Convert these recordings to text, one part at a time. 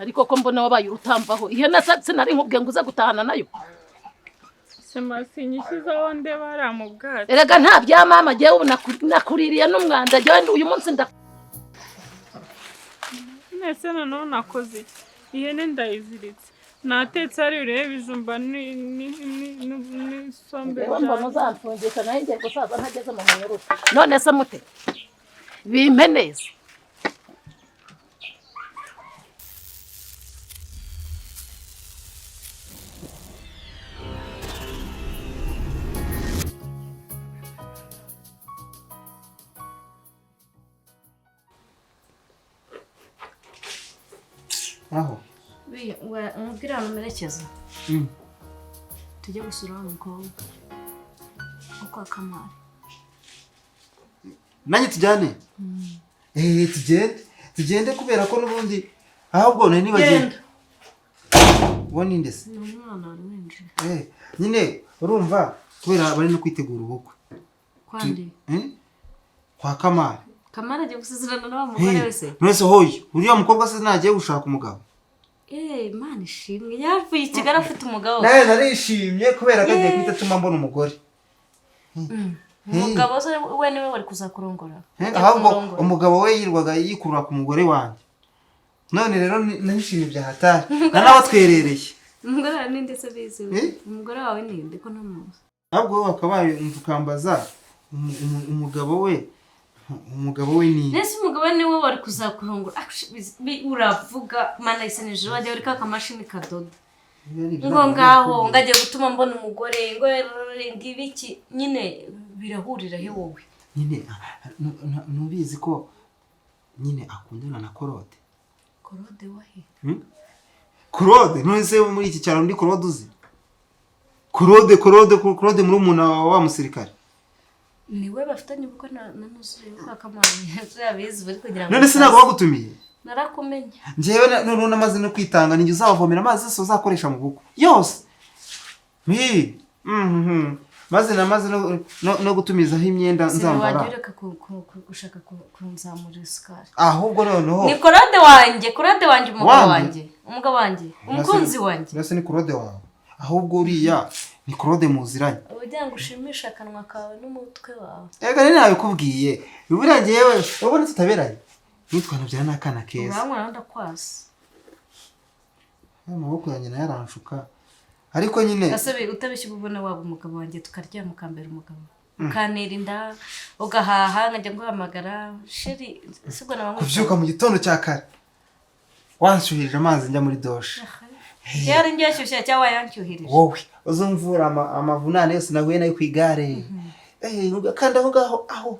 ariko ko mbona wabaye urutambaho ihene sinari nkubwiye ngo uza gutahana nayo sema sinyishizaho ndeba ari mu bwato erega nta bya mama jewe ubu nakuririye n'umwanda jewe uyu munsi nese noneho nakoze ihene ndayiziritse natetse ari urebe ibijumba n'isombe mbona uzamfungisha nayo ngiye gusaza ntageze mu munyururu none se mute bimpe neza aho umubwira amumerekeza tujye gusura umukobwa uko akamara nanjye tujyane tugende kubera ko n'ubundi ahubwo nari nibagiye ubona indese ni umwana wari winjira nyine urumva kubera bari no kwitegura ubukwe kwandi kwa Kamara agiye gusezerana n'aba mugore wese mwese hoye uriya mukobwa se nagiye gushaka umugabo Imana ishimwe yavuye i Kigali afite umugabo nawe narishimye kubera ko agiye kwita tuma mbona umugore umugabo se we niwe wari kuzakurongora ahubwo umugabo we yirwaga yikurura ku mugore wanjye none rero narishimye bya hatari nawe twerereye umugore wawe ninde se bizi umugore wawe ninde ko ntamuzi ahubwo wakabaye ukambaza umugabo we ni nese umugabo niwe wari kuzakurongora uravuga mana iseneje wajya uri kakamashini kadoda ngo ngaho ngagiye gutuma mbona umugore ngo ngibiki nyine birahurira he wowe nyine nubizi ko nyine akundana na Claude wahe Claude none se muri iki cyaro ndi Claude uzi Claude muri umuntu wa musirikare niwe bafitanye ubukwe na nuzure kwa Kamara yabizi bari kugira ngo none sinago bagutumiye narakumenye njewe none namaze no kwitanga ninjye uzavomera amazi yose uzakoresha mu bukwe yose maze namaze no gutumizaho imyenda nzambara wagireka gushaka kunzamura isukari ahubwo noneho ni Claude wanjye umugabo wanjye umukunzi wanjye mbese ni Claude wawe ahubwo uriya ni Claude muziranye ugira ngo ushimishe akanwa kawe n'umutwe wawe ega ni nawe kubwiye biburangiye yewe ubona tutaberanye nitwana byara nakana keza uramwana ndakwasa amaboko yanjye nayo aranshuka ariko nyine asabe utabishye ubona waba umugabo wanjye tukaryama ukambera umugabo ukanera inda ugahaha nkajya nguhamagara sheri sibwo nabangwe kubyuka mu gitondo cya kare wanshyuhirije amazi njya muri doshe yari ngiye shyushya cyangwa yancyuhirije wowe uzumvura amavunane yose nahuye nayo ku igare ugakanda aho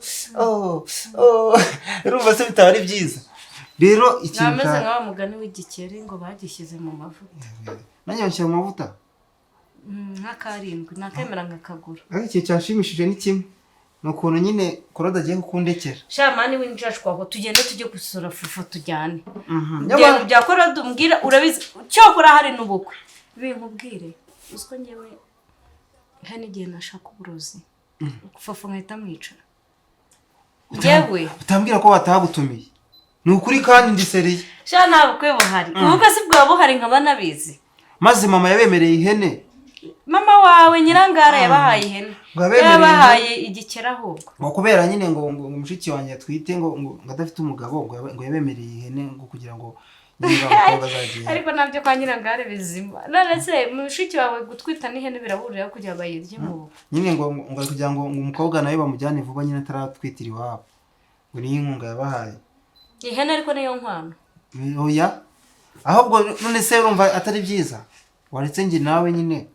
urumva se bitaba ari byiza rero ikintu nameze nka wa mugani w'igikeri ngo bagishyize mu mavuta nanjye bashyira mu mavuta nk'akarindwi nakemera nkakagura ariko ikintu cyashimishije ni kimwe ni ukuntu nyine Claude agiye kukundekera shamani w'injashwaho tugende tujye gusura fufu tujyane ibintu bya Claude umbwira urabizi cyokora hari n'ubukwe binkubwire uziko ngewe hano igihe nashaka uburozi fufu nkahita mwicara ngewe utambwira ko batagutumiye ni ukuri kandi ndiseriye sha nta bukwe buhari ubukwe si bwa buhari nkaba nabizi maze mama yabemereye ihene mama wawe nyirangara yabahaye ihene yabahaye igikera ahubwo ngo kubera nyine ngo mushiki wanjye atwite ngo adafite umugabo ngo yabemereye ihene ngo kugira ngo ariko nabyo kwa nyirangare bizima none se mushiki wawe gutwita n'ihene birahurira kugira ngo bayirye mu bukwe nyine ngo kugira ngo umukobwa nawe bamujyane vuba nyine ataratwitira iwabo ngo niyo inkunga yabahaye ihene ariko niyo nkwano oya ahubwo none se urumva atari byiza waretse njye nawe nyine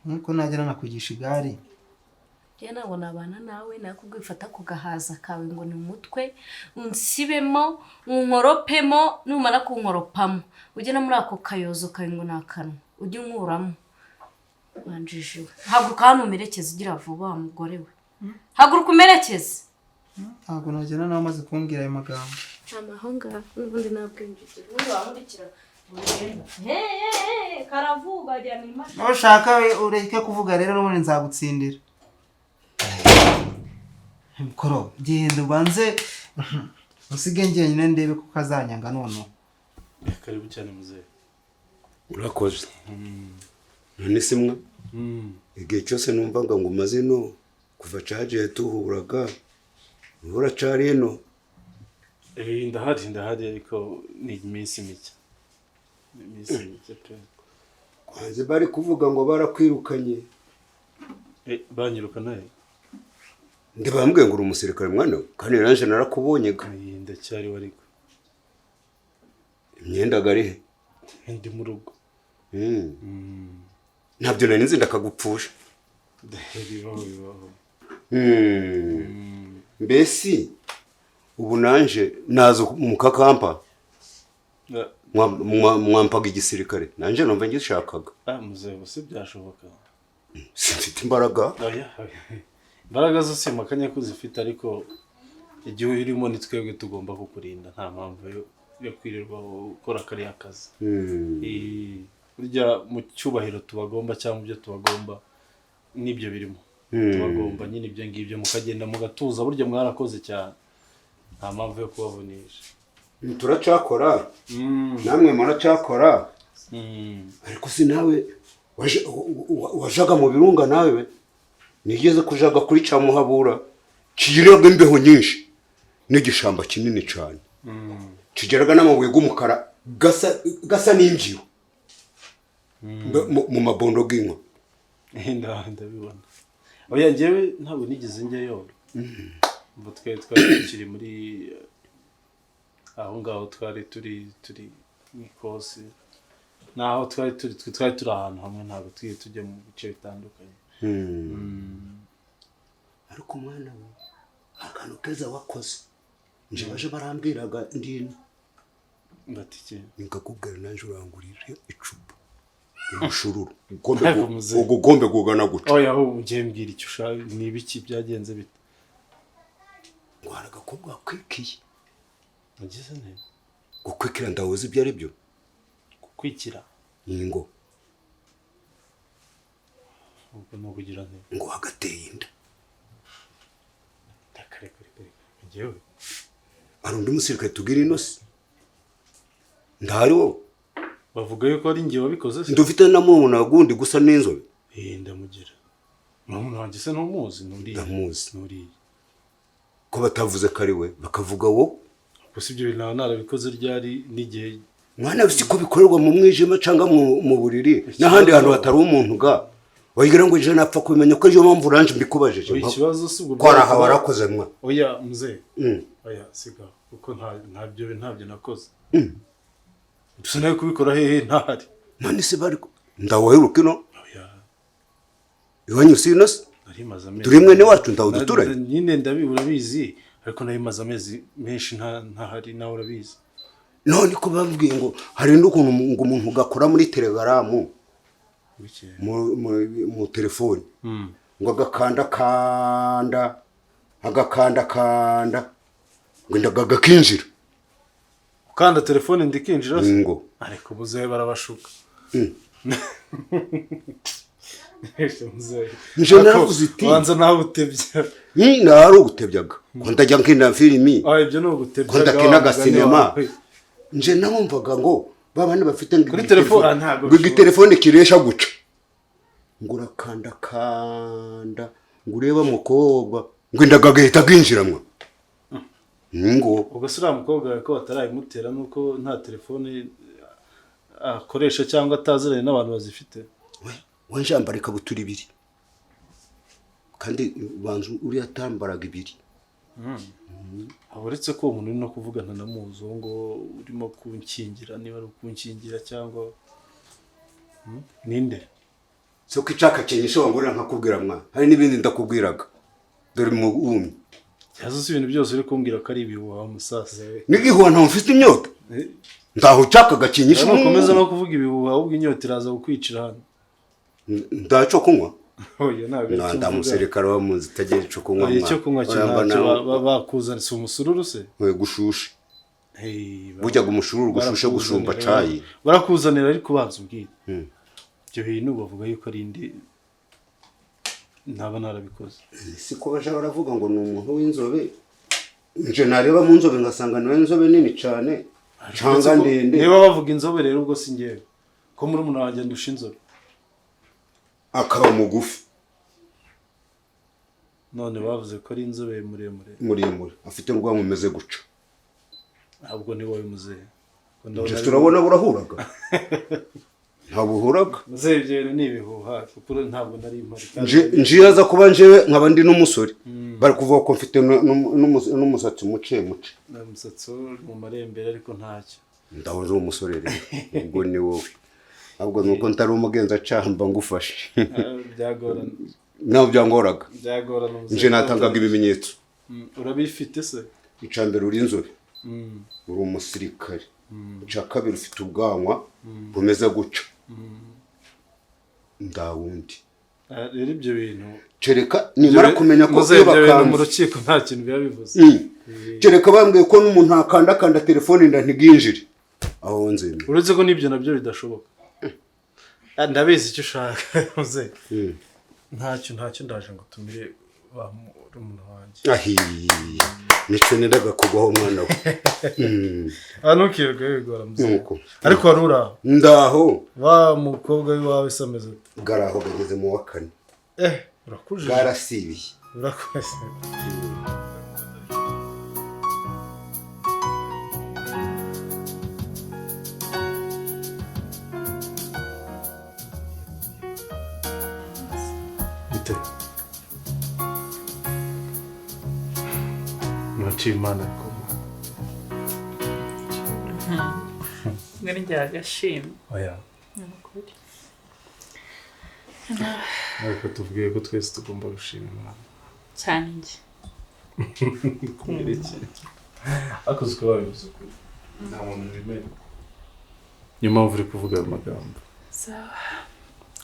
nkuko najya nakwigisha igare ye nabwo nabana nawe nakugwifata kugahaza kawe ngo ni umutwe unsibemo unkoropemo numara kunkoropamo ujye no muri ako kayozo kawe ngo nakanwa ujye unkuramo banjijiwe haguruka hano umerekeze ugira vuba wa mugore we haguruka umerekeze ntabwo nagenda nawe amaze kumbwira ayo magambo amahonga n'ubundi nabwinjije ubundi wamurikira karavuga ajyana imashini nushaka ureke kuvuga rero n'ubundi nzagutsindira mukoro genda ubanze usige njyenyine ndebe ko kazanyanga noneho Karibu cyane muzehe. Urakoze. None simwa. Igihe cyose numvaga ngo umaze no kuva caje tuhuraga. Uhora cari no. Ndahari ariko ni iminsi mike. Iminsi mike pe. Kwanze bari kuvuga ngo barakwirukanye. Banyirukana he? Ndibambwiye ngo uri umusirikare mwana kandi nanje narakubonye ga. Ndacyari wariko. Imyenda gari he? Ndi mu rugo. Ntabyo nari nzi ndakagupfusha. Bibaho. Mbesi ubu nanje nazo mu kakampa. Mwampaga igisirikare nanje numva ngishakaga. Muzehe bose byashoboka. Sinfite imbaraga. Imbaraga zose makanya ko zifite ariko igihe urimo ni twebwe tugomba kukurinda nta mpamvu yo kwirirwa ukora kariya kazi. Burya mu cyubahiro tubagomba cyangwa ibyo tubagomba nibyo birimo. Tubagomba nyine ibyo ngibyo mukagenda mugatuza burya mwarakoze cyane. Nta mpamvu yo kubavunisha. Turacakora. Namwe muracakora. Ariko si nawe wajaga mu birunga nawe nigeze kujaga kuri Cyamuhabura kigiraga imbeho nyinshi n'igishamba kinini cyane. Kigeraga n'amabuye y'umukara gasa n'imvyo mu mabondo g'inka. Ndabibona. Oya njyewe ntabwo nigeze njyayo. Mbo twari kiri muri aho ngaho twari turi n'ikosi. Naho twari turi ahantu hamwe ntabwo tujya mu bice bitandukanye. Ariko mwana we akantu keza wakoze nje baje barambwiraga ndino batike nikakubwira nanje urangurire icupa umushururu ugombe kugana guca. Oya aho ugiye mbwira icyo ushaka ni ibiki byagenze bite? Ngwaraga ko bwakwikiye. Nagize nte? Gukwikira ndawoze ibyo ari byo. Gukwikira? Ingo. Ubwo no kugira nte? Ngo hagateye inda. Kare. Ngewe. Arundi umusirikare tugira inosi. Ndahari wo. Bavuga yuko ari ngiye wabikoze se? Ndufite na mumuna gundi gusa n'inzobe. Ndamugira. Mumuna wanjye se ntumuzi nuri. Ko batavuze kari we bakavuga wo. Gusa ibyo bintu narabikoze ryari n'igihe mwana bisi ko bikorerwa mu mwijima cyangwa mu buriri n'ahandi hantu hatari umuntu ga. Wayigira ngo je napfa kumenya ko iyo mpamvu uranje mbikubajije. Ikibazo si ubwo. Kwara ha warakoze mwa. Oya muzehe. Oya siga kuko ntabyo nakoze. Dusunaye kubikora hehe ntahari. None se bari ndawaheruka ino. Oya. Iwanyu sinose. Narimaze amezi. Turi mwene wacu ndawuduturanye. Nyine ndabibura bizi ariko narimaze amezi menshi ntahari nawe urabizi. None ko bambwiye ngo hari n'ukuntu ngo umuntu gakora muri Telegram. Mu telefone. Ngo agakanda ngo ndagaga kinjira. Ukanda telefone ndikinjira se? Ngo ariko muzehe barabashuka. Nje navuze iti wanza nawe utebya. Nari ugutebyaga. Ko ndajya nkina filimi. Ibyo no gutebyaga. Ndakina sinema. Nje namumvaga ngo babandi bafite kuri telefone ntago. Ngo telefone kiresha guca. Ngura kanda ngureba mukobwa ngo ndagagahita ginjiramwe. Ngo ubwo sura mukobwa ko atarayimutera nuko nta telefone akoresha cyangwa ataziranye n'abantu bazifite. We njambara ikabutura ibiri. Kandi banzu uri atambaraga ibiri. Aburetse ko umuntu uri no kuvugana na muzo ngo urimo kunkingira niba ari kunkingira cyangwa ninde? So kicaka cyenyesho wangurira nkakubwira mwa. Hari nibindi ndakubwiraga. Dore mu umi. Yazo ibintu byose uri kumbwira ko ari ibihuha musase. Nigihuha nta mfite inyota. Ndaho cakaga cyenyesho. Nakomeza no kuvuga ibihuha ahubwo inyota iraza gukwicira hano. Ndaco kunywa. Oya ntabwo nda musirikare wa munzi tagiye cyo kunywa. Icyo kunywa cyane bakuzana si umusururu se? We gushusha. Bujya gumushururu gushusha gushumba cayi. Barakuzanira ariko banza ubwira. Ibyo bintu bavuga yuko ari indi ntaba narabikoze. Siko baje baravuga ngo ni umuntu w'inzobe. Nje nareba mu nzobe ngasanga niwe inzobe nini cyane. cyangwa ndende niba bavuga inzobe rero ubwo si ngewe ko muri umuntu wanjye ndusha inzobe akaba mugufi none bavuze ko ari inzobe muremure afite urwango umeze guca ahubwo ni wowe muzehe nje turabona burahuraga ntabuhuraga muzehe ibyo bintu ni ibihuha kuko ntabwo nari impari nje yaza kuba njewe nkaba ndi n'umusore bari kuvuga ko mfite n'umusatsi muce umusatsi mu marembere ariko ntacyo ndaho ndi umusore rero ubwo ni wowe ahubwo nuko ntari umugenzacyaha mba ngufashe byagorana naho byangoraga byagorana nje natangaga ibimenyetso urabifite se icambere uri inzobe uri umusirikare cya kabiri ufite ubwanwa bumeze guca ndawundi rero ibyo bintu cereka nimara kumenya ko iyo bakanze mu rukiko nta kintu biba bivuze cereka bambwiye ko n'umuntu akanda telefone nda ntiginjire aho nzemera uretse ko n'ibyo nabyo bidashoboka ndabizi icyo ushaka muze ntacyo ndaje ngo tumire wa umuntu wanjye nico nendaga kugwaho mwana we ntukirwe bigora muze ariko wari uraho ndaho wa mukobwa wawe sameze garaho bageze mu wa kane urakuje garasibiye urakoze Imana ko ngari ryagashimye oya n'ukuri ariko tuvuge ko twese tugomba gushima Imana cyane nje kumwereke akoze ko babivuze ko nta muntu bimenya niyo mpamvu uri kuvuga ayo magambo sawa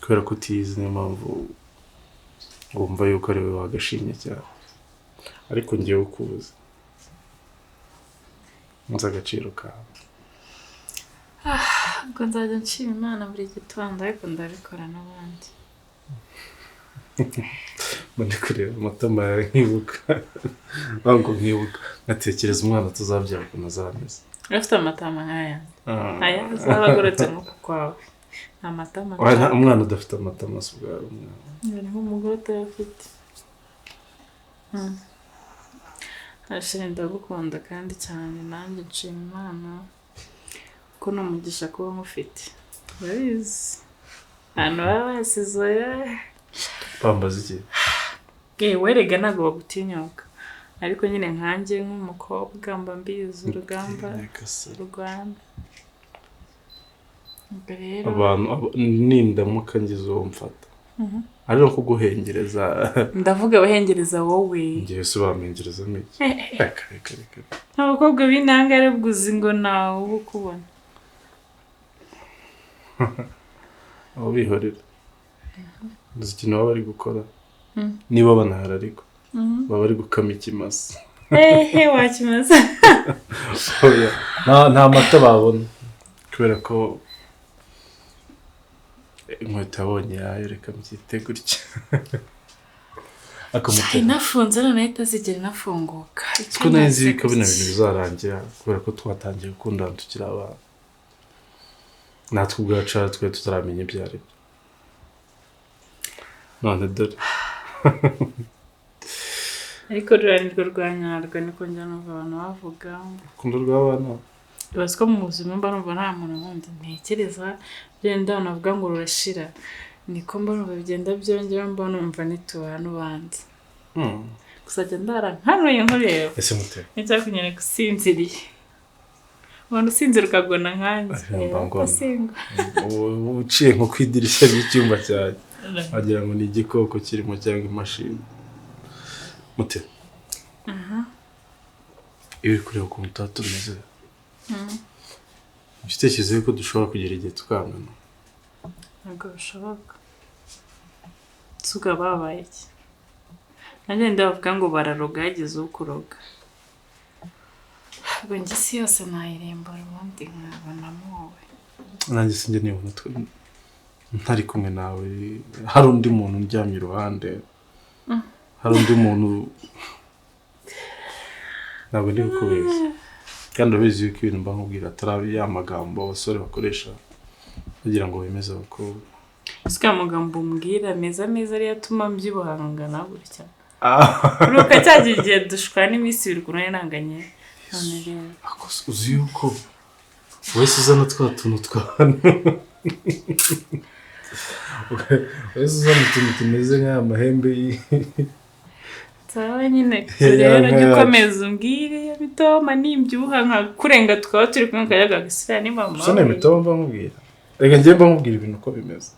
kubera ko utizi niyo mpamvu wumva yuko ari we wagashimye cyane ariko ngewe ukuzi nzi agaciro kawe ubwo nzajya nshima Imana buri gitondo ariko ndabikora n'abandi ndi kureba amatama yawe nkibuka ntabwo nkibuka ngatekereza umwana tuzabyara ukuntu azameze afite amatama nk'aya aya azaba agoretse nk'uku kwawe nta matama umwana udafite amatama si ubwawe umwana ni nk'umugore utayafite Ashira ndagukunda kandi cyane nanjye nshima Imana ko n'umugisha kuba mufite urabizi hano baba basizoye bambaza iki werega ntabwo bagutinyuka ariko nyine nkanjye nk'umukobwa mba mbizi urugamba rwanda abantu nindamuka ngize uwo mfata ari no kuguhengereza ndavuga abahengereza wowe ngiye se bamengereza miki reka abakobwa b'intangare bwuzi ngo nawe ubu kubona abo bihorera uzi ikintu baba bari gukora niba banahari ariko baba bari gukama ikimasa wakimasa nta mata babona kubera ko inkweto yabonye yayo reka mbyite gutya inafunze none itazigera inafunguka ko nzi ko bino bintu bizarangira kubera ko twatangiye gukundana tukiri abana natwe ubwacu twe tutaramenya ibyo ari byo none dore ariko ruranirwa rwa nyarwa niko njya numva abantu bavuga urukundo rw'abana bazi ko mu buzima mba numva nta muntu wundi ntekereza byenda navuga ngo rurashira niko mba numva bigenda byongera mba numva nituha n'ubandi gusa jya ndara nkanuye nkureba ese mute nicyakunyere gusinziriye ubona usinzira ukagona nkanjye uciye nko ku idirishya ry'icyumba cyawe wagira ngo ni igikoko kirimo cyangwa imashini mute iyo uri kureba ukuntu tuba tumeze igitekerezo yuko dushobora kugera igihe tukangana ntabwo bishoboka suga babaye iki nanjye ndavuga ngo bararoga yagize ukuroga ubwo njye isi yose nayirembura ubundi nkabonamo wowe nanjye sinjye nibona ntari kumwe nawe hari undi muntu uryamye iruhande hari undi muntu ntabwo ndi kukubeshya kandi urabizi yuko ibintu mba nkubwira atari ya magambo abasore bakoresha kugira ngo bemeze abakobwa. Ese amagambo umbwira meza ariyo atuma mbyibuhangana gutya. Uruka cyagiye igihe dushwana n'iminsi 2 kunone nanganye. None rero uzi yuko wese uzana twa tuntu twana wese uzana utuntu tumeze nk'amahembe Sawa nyine rero gikomeza umbwire bitoma nimbyuha nka kurenga twaba turi kumwe kayaga gisira ni mama. Sone mitoma mba nkubwira. Reka njye mba nkubwira ibintu uko bimeze.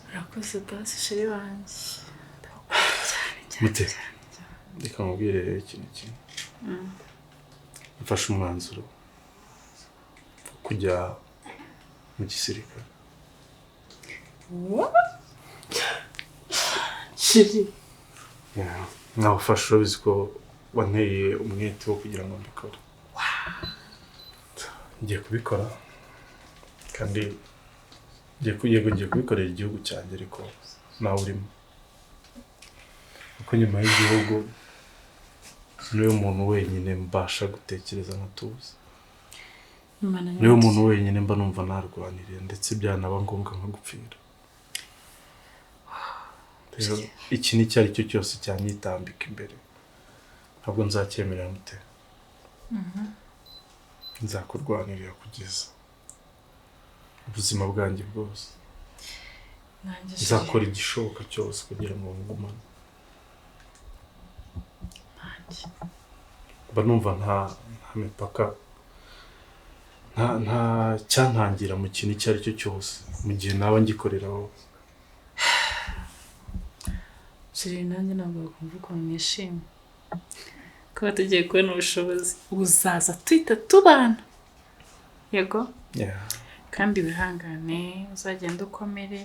Urakoze basi sheri wanjye. Mute. Reka nkubwire ikintu kimwe. Mfashe umwanzuro kujya mu gisirikare. Sheri. Nawufashe urabizi ko wanteye umwete wo kugira ngo mbikore. Ngiye kubikora kandi ngiye kubikorera igihugu cyanjye ariko nawe urimo. Kuko nyuma y'igihugu niwe muntu wenyine mbasha gutekereza nkatuza. Niwe muntu wenyine mba numva narwaniriye ndetse byanaba ngombwa nko gupfira. Rero iki ni cyari cyo cyose cyanyitambika imbere. Ntabwo nzakyemerera mute. Nzakurwanirira kugeza ubuzima bwanjye bwose. Nzakora igishoboka cyose kugira ngo ngumane. Mba numva nta mipaka nta cyantangira mu kintu icyo ari cyo cyose mu gihe naba ngikoreraho. Sheri nanjye ntabwo kumva ukuntu nishimye kuba tugiye kubona ubushobozi uzaza twita tubana. Yego kandi bihangane uzagenda ukomere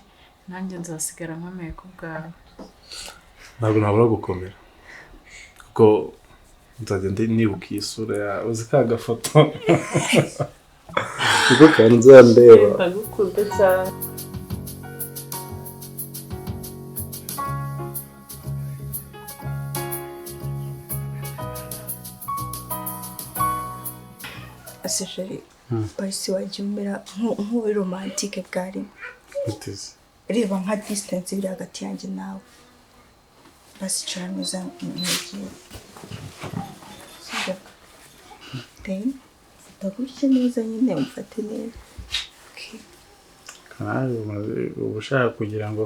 nanjye nzasigara nkomeye ku bwawe. Ntabwo nabura gukomera kuko nzagenda nibuka isura yawe uzi ka gafoto kuko kanzandeba ndagukunda cyane. Sheri bahise wajya umera nk'uwi romantike bwari. Reba nka distance iri hagati yanjye nawe. Basi cara neza mwigiye. Sibyo. Ndagushyira neza nyine umfate neza. Kandi ubushaka kugira ngo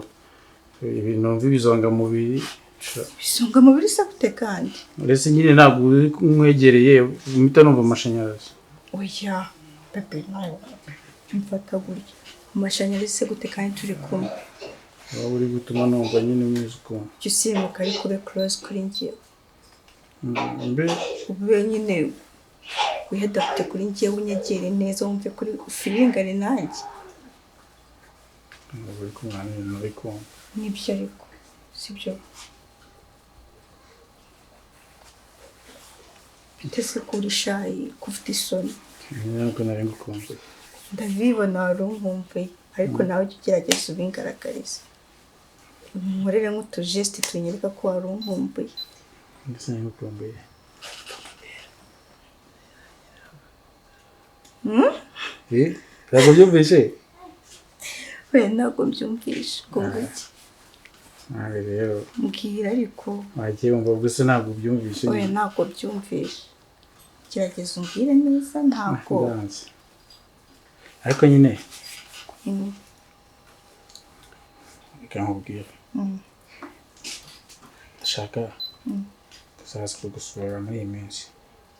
ibintu mvi bizonga mubiri. Bisonga mubiri se gute kandi? Uretse nyine ntabwo umwegereye umita numva amashanyarazi. Oya, bebe nayo. Mfata gutya. Amashanyarazi se gute kandi turi kumwe. Waba uri gutuma numva nyine umwizuko. Cyo simuka ari kube close kuri njye. Mbe ube nyine wihedafite kuri njye unyegere neza wumve kuri feelingane nanjye. Uri kumwana ariko nibyo ariko sibyo. Ndetse kuri shayi kufite isoni. Ntabwo nari ngukumbuye. Ndabibona wari unkumbuye ariko nawe ujya ugerageza ubingaragariza. Nkorere nk'utujesti tunyereka ko wari unkumbuye. Ndetse nari ngukumbuye. Ntabwo byumvise? We ntabwo mbyumvishe ngo ngiki. Nawe rero mbwira ariko wagiye wumva gusa ntabwo byumvishe. We ntabwo byumvishe. Gerageza umbwire neza ntabwo. Ariko nyine reka nkubwire. Ndashaka kuzaza kugusura muri iyi minsi.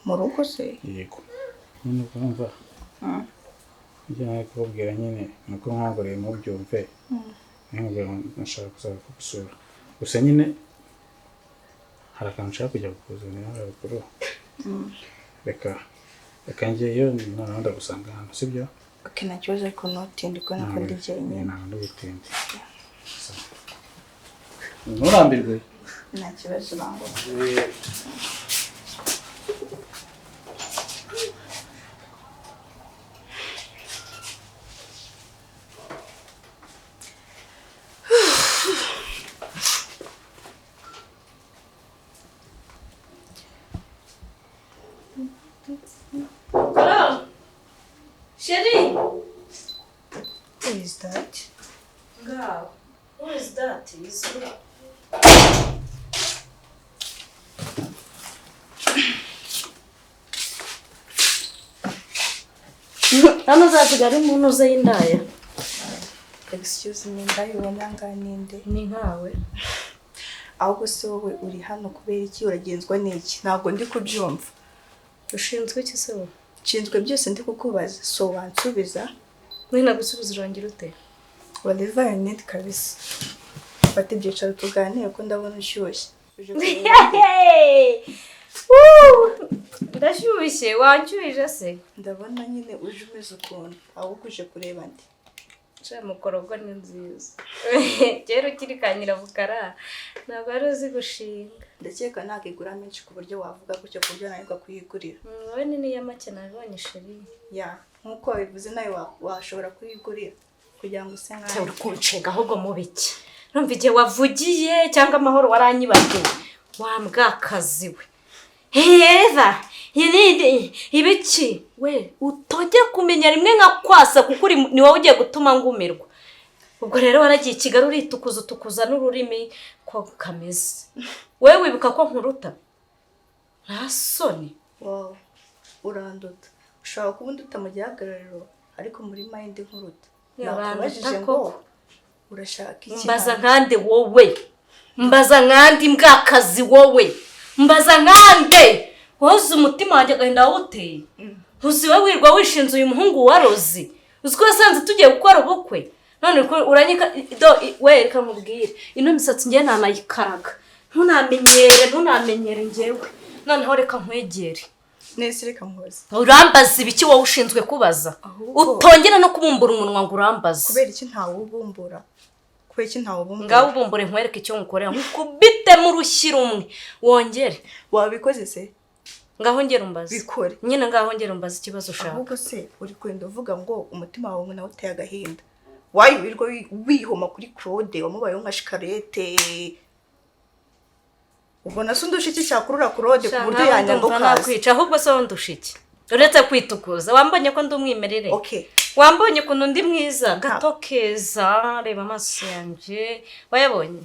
Mu rugo se? Yego. Nyine ukumva ibyo nari kubabwira nyine nuko nkwagoreye mubyumve. Nkubwira nashaka kuzaza kugusura. Gusa nyine hari akantu nshaka kujya kukuzanira haruguru. Reka njyeyo noneho ndagusanga hano sibyo? Nta kibazo ariko ntutinde ko nako ndi jyenyine. Ntabwo ndagutinde. Nturambirwe. Nta kibazo ntabwo. Hello? Sherry? Who is that? Girl, who is that? Hano zasigara umuntu uze y'indaya. Excuse me, ndayibona nganinde. Ni nkawe. Ahubwo se wowe uri hano kubera iki uragenzwa n'iki? Ntabwo ndi kubyumva. Ushinzwe iki se wowe? Nshinzwe byose ndi kukubaza. So wansubiza? Wenda gusubiza urangira ute? Whatever you need kabisa. Fata ibyicaro tuganire ko ndabona ushyushye. Ndashyushye, wanshyuhije se? Ndabona nyine uje umeze ukuntu. Ahubwo uje kureba ndi. Mukorogo ni nziza. Kera ukiri ka Nyiramukara ntabwo ari uzi gushinga. Ndakeka ntakigura menshi ku buryo wavuga gutyo ku buryo nanirwa kuyigurira. Wowe ni niya make nabonye Sheri. Ya, nkuko bivuze nawe washobora kuyigurira kugira ngo use nkaho uri kunshinga ahubwo mu biki. Numva igihe wavugiye cyangwa amahoro waranyibagiwe. Wa mbwakazi we. Eva, ibiki we utojye kumenya rimwe nka kwasa kuko ni wowe ugiye gutuma ngumirwa. Ubwo rero waragiye Kigali uritukuza n'ururimi ko kameze. Wewe wibuka ko nkuruta? Nta soni. Wow, uranduta. Ushaka kuba unduta mu gihagarariro ariko muri mind nkuruta. Nakubajije ngo urashaka iki? Mbaza nkande wowe. Mbaza nkandi mbwakazi wowe. Mbaza nkande. Woze umutima wanjye Agahinda wawuteye. Uzi we wirwa wishinze uyu muhungu warozi. Uziko wasanze tugiye gukora ubukwe. None uranyika we reka nkubwire. Ino misatsi ngiye nanayikaraga. Ntunamenyere ngewe. Noneho reka nkwegere. Nese reka nkubaza. Urambaza ibiki wowe ushinzwe kubaza. Utongera no kubumbura umunwa ngo urambaza. Kubera iki ntawe ubumbura? Ngaho ubumbure nkwereke icyo ngukorera. Nkubite mu rushyira umwe. Wongere. Wabikoze se? Ngaho ngera umbaza. Bikore. Nyine ngaho ngera umbaza ikibazo ushaka. Ahubwo se uri kwenda uvuga ngo umutima wawe nawe uteye agahinda. Wayibirwa wihoma kuri Claude wamubayeho nka shikarete. Ubona se undusha iki cyakurura Claude ku buryo yanyambuka. Nakwica ahubwo se wondusha iki? Uretse kwitukuza wambonye ko ndi umwimerere. Okay. Wambonye ko ndi mwiza gato keza reba amaso yanje. Wayabonye?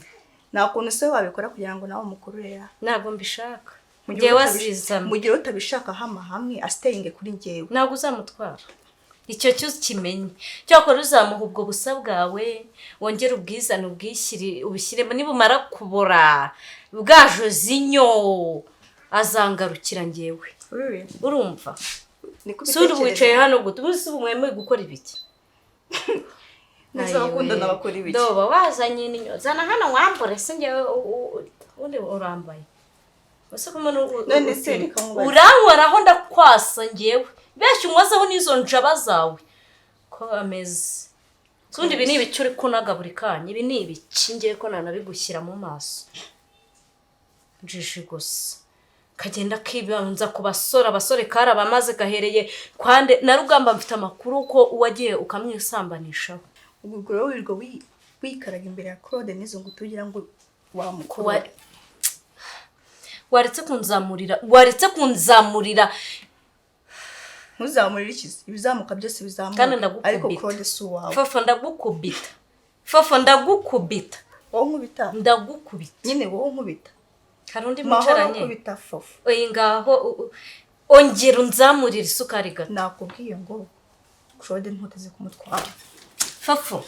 Nta kuntu se wabikora kugira ngo nawe umukururera. Ntabwo mbishaka. Mugiye wazizana. Mugiye utabishaka hamwe astayinge kuri ngewe. Ntabwo uzamutwara. Icyo cyose kimenye. Cyakora uzamuha ubwo busa bwawe, wongera ubwizane ubishyiremo nibumara kubora. Bwajo zinyo azangarukira ngewe. Urumva? Suri wicaye hano gute? Ubuze ubumweme gukora ibiki? Nizakunda nabakora ibiki. Doba wazanye ninyo. Zana hano wambure se ngewe undi urambaye. None se reka nkubaze. Urankoraho ndakwasa ngewe. Benshi umwazaho n'izo njaba zawe. Ko ameze. Sundi ibi ni ibiki uri kunaga buri kanya. Ibi ni ibiki ngiye ko nanabigushyira mu maso. Njiji gusa. Kagenda kibanza ku abasore karabamaze gahereye kwande na Rugamba mfite amakuru ko uwagiye ukamwisambanisha. Ubwo rero wirwa wikaraga imbere ya Claude nizo ngo tugira ngo wamukora. Waretse kunzamurira. Ntuzamurira ikizi. Ibizamuka byose bizamuka. Ariko Claude si wawe. Fofo ndagukubita. Wowe nkubita. Ndagukubita. Nyine wowe nkubita. Karundi mucaranye. Nkubita Fofo. Oyi ngaho ongera unzamurira isukari gato. Nakubwiye ngo Claude ntuteze kumutwara. Fofo.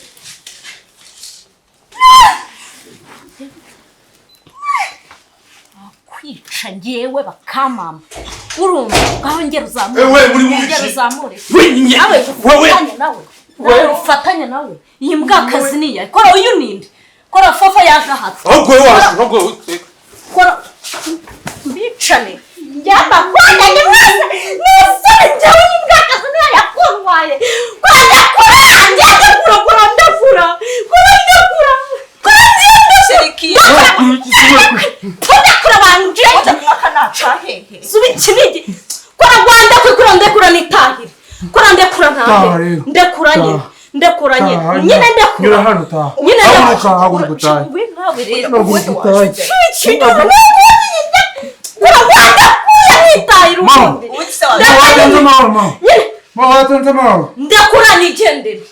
Kwica ngewe bakamama. Urumva ngaho ngera uzamure. Ngera uzamure. Nawe ufatanya nawe. Iyi mbwakazi niya. Kora uyu ninde? Kora Fofo yaje hato. Ahubwo Kora bicane. Njyamba kwanda ni mwese. Nusore njyawe imbwakazi niya yakunwaye. Kwanda kura ndakura. Kura banje. Subi kinigi. Kora Rwanda kwikura ndekura nitahire. Kora ndekura ntahe. Ndekuranye. Nyine ndekura. Nyura hano ta. Nyine haguruka. We nawe rero. Kura Rwanda kuya nitahire ubundi. mama. Mama watanze mama. Ndakura nigendere.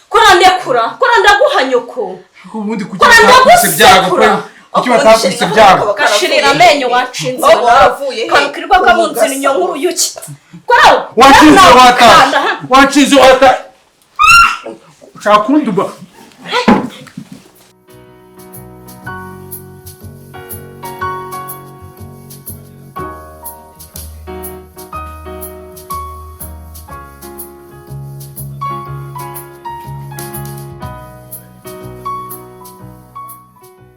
Kora ndakura. Kora ndaguha nyoko. Ubundi kuki batakuse byago. Kuki batakuse byago. Kashirira amenyo wacinze. Kanukirwa kabunzina inyonguru yuki. Kora. Wacinze wata. Wacinze wata. Ushaka kunduba.